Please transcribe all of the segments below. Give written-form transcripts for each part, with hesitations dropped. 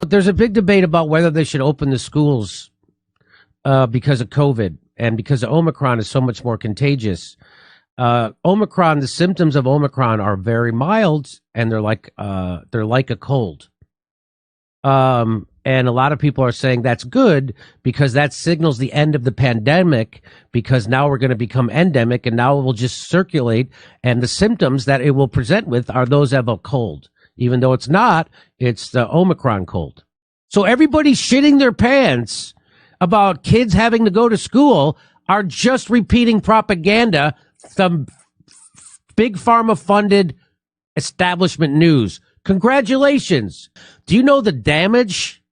But there's a big debate about whether they should open the schools because of COVID and because Omicron is so much more contagious. Omicron, the symptoms of Omicron are very mild, and they're like a cold. And a lot of people are saying that's good because that signals the end of the pandemic, because now we're going to become endemic, and now it will just circulate, and the symptoms that it will present with are those of a cold. Even though it's not, it's the Omicron cold. So everybody shitting their pants about kids having to go to school are just repeating propaganda from big pharma funded establishment news. Congratulations. Do you know the damage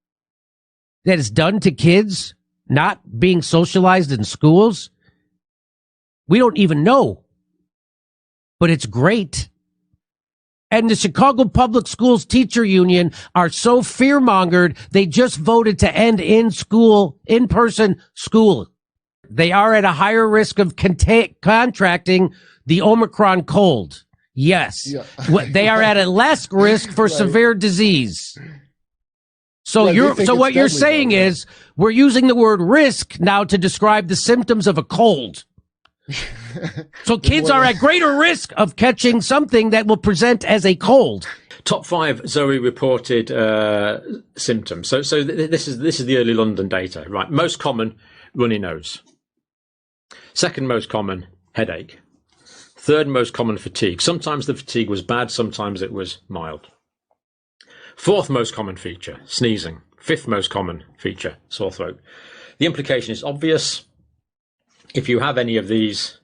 that is done to kids not being socialized in schools? We don't even know, but it's great. And the Chicago Public Schools Teacher Union are so fear-mongered, they just voted to end in-person school. They are at a higher risk of contracting the Omicron cold. Yes. Yeah. They are at a less risk for severe disease. So what you're saying is we're using the word risk now to describe the symptoms of a cold. So kids are at greater risk of catching something that will present as a cold. Top 5 Zoe reported symptoms. So this is the early London data, right? Most common, runny nose. Second most common, headache. Third most common, fatigue. Sometimes the fatigue was bad, sometimes it was mild. Fourth most common feature, sneezing. Fifth most common feature, sore throat. The implication is obvious. If you have any of these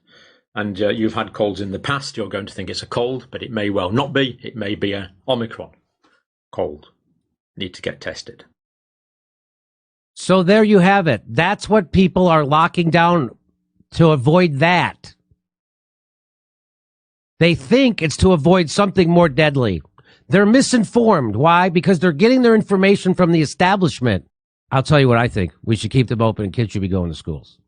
and you've had colds in the past, you're going to think it's a cold, but it may well not be. It may be a Omicron cold. Need to get tested. So there you have it. That's what people are locking down to avoid that. They think it's to avoid something more deadly. They're misinformed. Why? Because they're getting their information from the establishment. I'll tell you what I think. We should keep them open and kids should be going to schools.